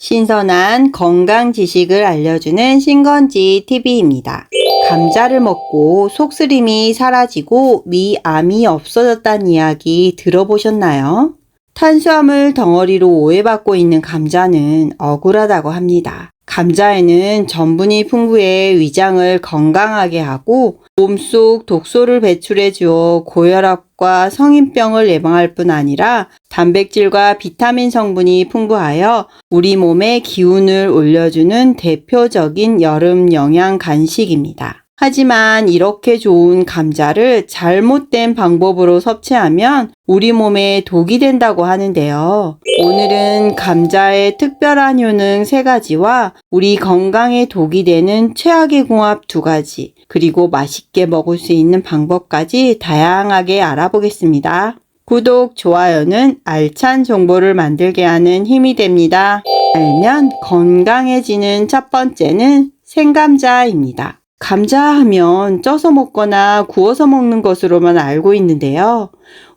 신선한 건강 지식을 알려주는 신건지 TV입니다. 감자를 먹고 속쓰림이 사라지고 위암이 없어졌다는 이야기 들어보셨나요? 탄수화물 덩어리로 오해받고 있는 감자는 억울하다고 합니다. 감자에는 전분이 풍부해 위장을 건강하게 하고 몸속 독소를 배출해 주어 고혈압과 성인병을 예방할 뿐 아니라 단백질과 비타민 성분이 풍부하여 우리 몸의 기운을 올려주는 대표적인 여름 영양 간식입니다. 하지만 이렇게 좋은 감자를 잘못된 방법으로 섭취하면 우리 몸에 독이 된다고 하는데요. 오늘은 감자의 특별한 효능 3가지와 우리 건강에 독이 되는 최악의 궁합 2가지, 그리고 맛있게 먹을 수 있는 방법까지 다양하게 알아보겠습니다. 구독, 좋아요는 알찬 정보를 만들게 하는 힘이 됩니다. 알면 건강해지는 첫 번째는 생감자입니다. 감자 하면 쪄서 먹거나 구워서 먹는 것으로만 알고 있는데요.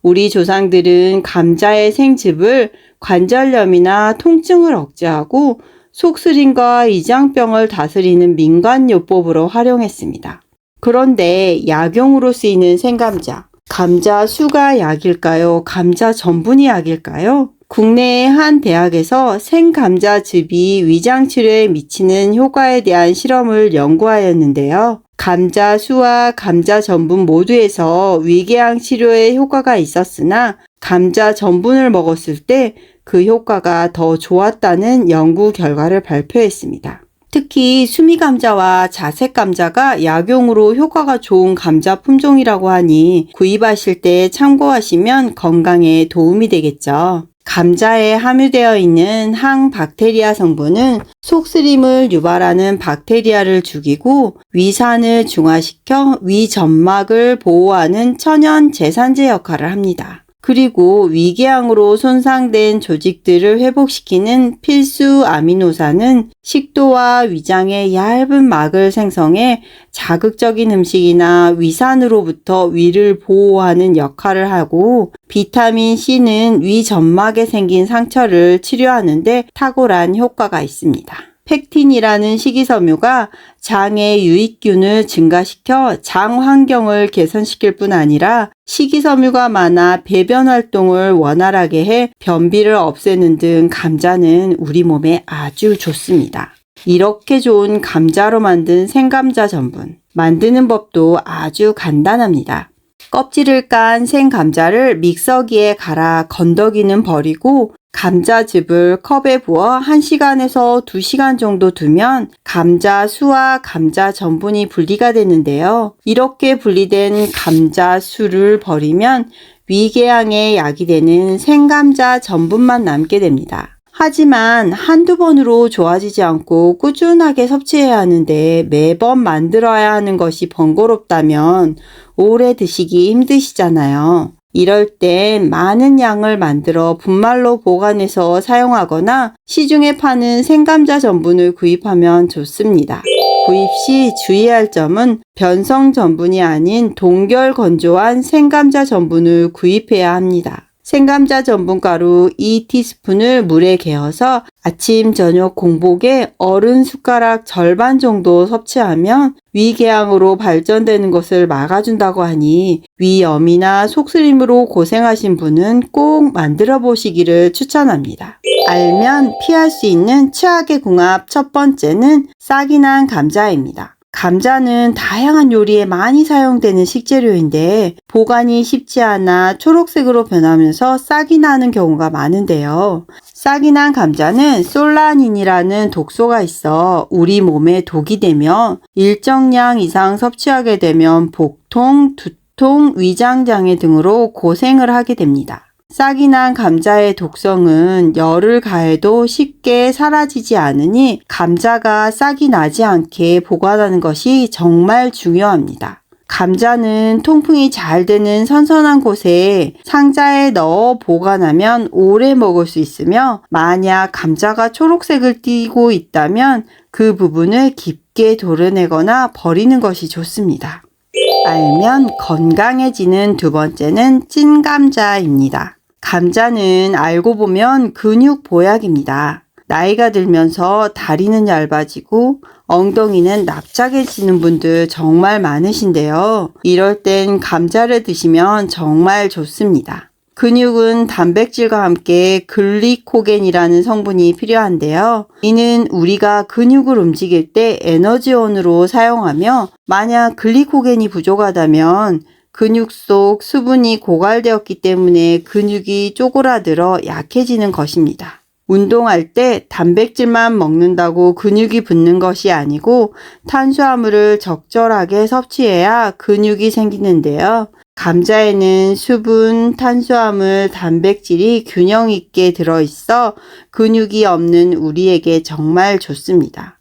우리 조상들은 감자의 생즙을 관절염이나 통증을 억제하고 속쓰림과 이장병을 다스리는 민간요법으로 활용했습니다. 그런데 약용으로 쓰이는 생감자, 감자 수가 약일까요? 감자 전분이 약일까요? 국내의 한 대학에서 생감자즙이 위장 치료에 미치는 효과에 대한 실험을 연구하였는데요. 감자 수와 감자 전분 모두에서 위궤양 치료에 효과가 있었으나 감자 전분을 먹었을 때 그 효과가 더 좋았다는 연구 결과를 발표했습니다. 특히 수미감자와 자색감자가 약용으로 효과가 좋은 감자 품종이라고 하니 구입하실 때 참고하시면 건강에 도움이 되겠죠. 감자에 함유되어 있는 항박테리아 성분은 속쓰림을 유발하는 박테리아를 죽이고 위산을 중화시켜 위점막을 보호하는 천연 제산제 역할을 합니다. 그리고 위궤양으로 손상된 조직들을 회복시키는 필수 아미노산은 식도와 위장의 얇은 막을 생성해 자극적인 음식이나 위산으로부터 위를 보호하는 역할을 하고, 비타민 C는 위점막에 생긴 상처를 치료하는 데 탁월한 효과가 있습니다. 펙틴이라는 식이섬유가 장의 유익균을 증가시켜 장 환경을 개선시킬 뿐 아니라 식이섬유가 많아 배변 활동을 원활하게 해 변비를 없애는 등 감자는 우리 몸에 아주 좋습니다. 이렇게 좋은 감자로 만든 생감자 전분, 만드는 법도 아주 간단합니다. 껍질을 깐 생감자를 믹서기에 갈아 건더기는 버리고 감자즙을 컵에 부어 1시간에서 2시간 정도 두면 감자 수와 감자 전분이 분리가 되는데요. 이렇게 분리된 감자 수를 버리면 위궤양에 약이 되는 생감자 전분만 남게 됩니다. 하지만 한두 번으로 좋아지지 않고 꾸준하게 섭취해야 하는데 매번 만들어야 하는 것이 번거롭다면 오래 드시기 힘드시잖아요. 이럴 땐 많은 양을 만들어 분말로 보관해서 사용하거나 시중에 파는 생감자 전분을 구입하면 좋습니다. 구입 시 주의할 점은 변성 전분이 아닌 동결 건조한 생감자 전분을 구입해야 합니다. 생감자 전분 가루 2티스푼을 물에 개어서 아침 저녁 공복에 어른 숟가락 절반 정도 섭취하면 위궤양으로 발전되는 것을 막아준다고 하니 위염이나 속쓰림으로 고생하신 분은 꼭 만들어 보시기를 추천합니다. 알면 피할 수 있는 최악의 궁합 첫 번째는 싹이 난 감자입니다. 감자는 다양한 요리에 많이 사용되는 식재료인데 보관이 쉽지 않아 초록색으로 변하면서 싹이 나는 경우가 많은데요. 싹이 난 감자는 솔라닌이라는 독소가 있어 우리 몸에 독이 되며 일정량 이상 섭취하게 되면 복통, 두통, 위장장애 등으로 고생을 하게 됩니다. 싹이 난 감자의 독성은 열을 가해도 쉽게 사라지지 않으니 감자가 싹이 나지 않게 보관하는 것이 정말 중요합니다. 감자는 통풍이 잘 되는 선선한 곳에 상자에 넣어 보관하면 오래 먹을 수 있으며, 만약 감자가 초록색을 띠고 있다면 그 부분을 깊게 도려내거나 버리는 것이 좋습니다. 알면 건강해지는 두 번째는 찐감자입니다. 감자는 알고 보면 근육 보약입니다. 나이가 들면서 다리는 얇아지고 엉덩이는 납작해지는 분들 정말 많으신데요. 이럴 땐 감자를 드시면 정말 좋습니다. 근육은 단백질과 함께 글리코겐이라는 성분이 필요한데요. 이는 우리가 근육을 움직일 때 에너지원으로 사용하며 만약 글리코겐이 부족하다면 근육 속 수분이 고갈되었기 때문에 근육이 쪼그라들어 약해지는 것입니다. 운동할 때 단백질만 먹는다고 근육이 붙는 것이 아니고 탄수화물을 적절하게 섭취해야 근육이 생기는데요. 감자에는 수분, 탄수화물, 단백질이 균형 있게 들어있어 근육이 없는 우리에게 정말 좋습니다.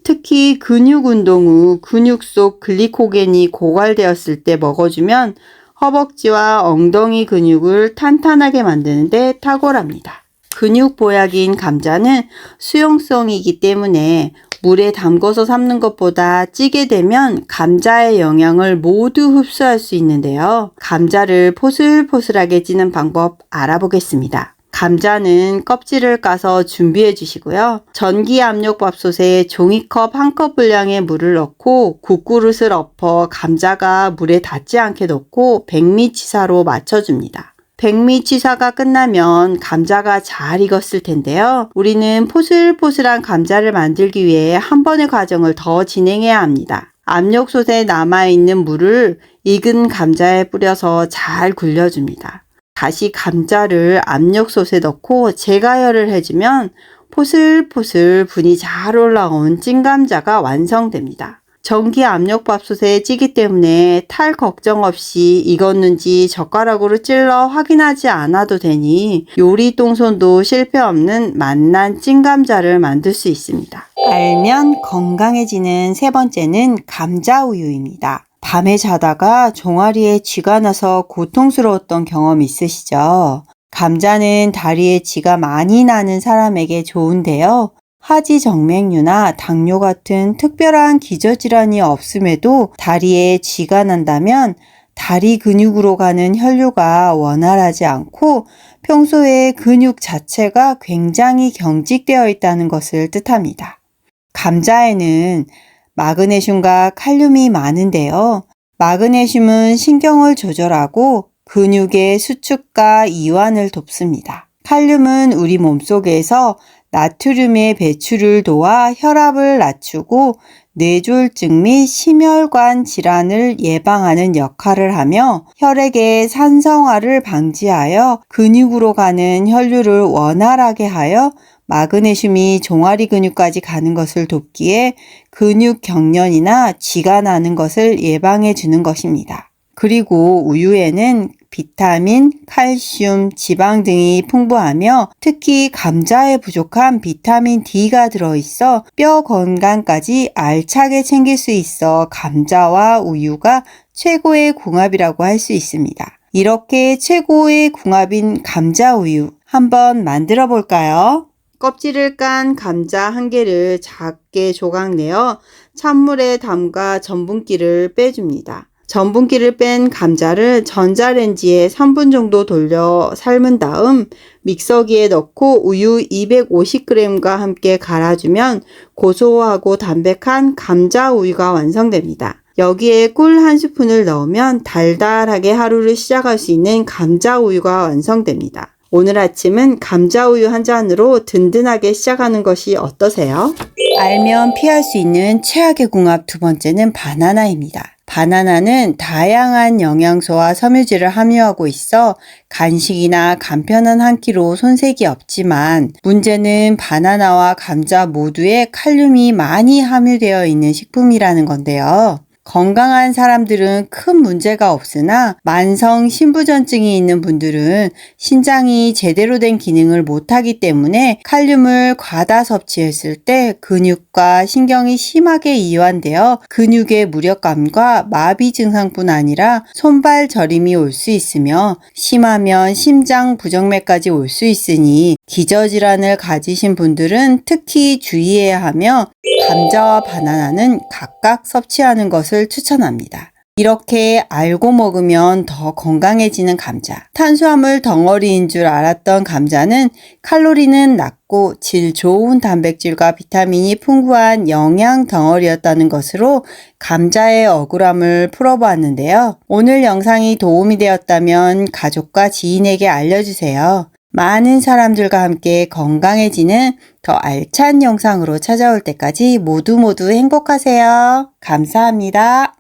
특히 근육 운동 후 근육 속 글리코겐이 고갈되었을 때 먹어주면 허벅지와 엉덩이 근육을 탄탄하게 만드는 데 탁월합니다. 근육 보약인 감자는 수용성이기 때문에 물에 담궈서 삶는 것보다 찌게 되면 감자의 영양을 모두 흡수할 수 있는데요. 감자를 포슬포슬하게 찌는 방법 알아보겠습니다. 감자는 껍질을 까서 준비해 주시고요. 전기 압력밥솥에 종이컵 1컵 분량의 물을 넣고 국그릇을 엎어 감자가 물에 닿지 않게 넣고 백미치사로 맞춰줍니다. 백미치사가 끝나면 감자가 잘 익었을 텐데요. 우리는 포슬포슬한 감자를 만들기 위해 한 번의 과정을 더 진행해야 합니다. 압력솥에 남아있는 물을 익은 감자에 뿌려서 잘 굴려줍니다. 다시 감자를 압력솥에 넣고 재가열을 해주면 포슬포슬 분이 잘 올라온 찐감자가 완성됩니다. 전기 압력밥솥에 찌기 때문에 탈 걱정 없이 익었는지 젓가락으로 찔러 확인하지 않아도 되니 요리 동선도 실패 없는 맛난 찐감자를 만들 수 있습니다. 알면 건강해지는 세 번째는 감자우유입니다. 밤에 자다가 종아리에 쥐가 나서 고통스러웠던 경험 있으시죠? 감자는 다리에 쥐가 많이 나는 사람에게 좋은데요. 하지정맥류나 당뇨 같은 특별한 기저질환이 없음에도 다리에 쥐가 난다면 다리 근육으로 가는 혈류가 원활하지 않고 평소에 근육 자체가 굉장히 경직되어 있다는 것을 뜻합니다. 감자에는 마그네슘과 칼륨이 많은데요. 마그네슘은 신경을 조절하고 근육의 수축과 이완을 돕습니다. 칼륨은 우리 몸속에서 나트륨의 배출을 도와 혈압을 낮추고 뇌졸중 및 심혈관 질환을 예방하는 역할을 하며 혈액의 산성화를 방지하여 근육으로 가는 혈류를 원활하게 하여 마그네슘이 종아리 근육까지 가는 것을 돕기에 근육 경련이나 쥐가 나는 것을 예방해 주는 것입니다. 그리고 우유에는 비타민, 칼슘, 지방 등이 풍부하며 특히 감자에 부족한 비타민 D가 들어있어 뼈 건강까지 알차게 챙길 수 있어 감자와 우유가 최고의 궁합이라고 할 수 있습니다. 이렇게 최고의 궁합인 감자 우유 한번 만들어 볼까요? 껍질을 깐 감자 1개를 작게 조각내어 찬물에 담가 전분기를 빼줍니다. 전분기를 뺀 감자를 전자레인지에 3분 정도 돌려 삶은 다음 믹서기에 넣고 우유 250g과 함께 갈아주면 고소하고 담백한 감자 우유가 완성됩니다. 여기에 꿀 1스푼을 넣으면 달달하게 하루를 시작할 수 있는 감자 우유가 완성됩니다. 오늘 아침은 감자 우유 한 잔으로 든든하게 시작하는 것이 어떠세요? 알면 피할 수 있는 최악의 궁합 두 번째는 바나나입니다. 바나나는 다양한 영양소와 섬유질을 함유하고 있어 간식이나 간편한 한 끼로 손색이 없지만 문제는 바나나와 감자 모두에 칼륨이 많이 함유되어 있는 식품이라는 건데요. 건강한 사람들은 큰 문제가 없으나 만성 신부전증이 있는 분들은 신장이 제대로 된 기능을 못하기 때문에 칼륨을 과다 섭취했을 때 근육과 신경이 심하게 이완되어 근육의 무력감과 마비 증상뿐 아니라 손발 저림이 올 수 있으며 심하면 심장 부정맥까지 올 수 있으니 기저질환을 가지신 분들은 특히 주의해야 하며 감자와 바나나는 각각 섭취하는 것을 추천합니다. 이렇게 알고 먹으면 더 건강해지는 감자. 탄수화물 덩어리인 줄 알았던 감자는 칼로리는 낮고 질 좋은 단백질과 비타민이 풍부한 영양 덩어리였다는 것으로 감자의 억울함을 풀어보았는데요. 오늘 영상이 도움이 되었다면 가족과 지인에게 알려주세요. 많은 사람들과 함께 건강해지는 더 알찬 영상으로 찾아올 때까지 모두 행복하세요. 감사합니다.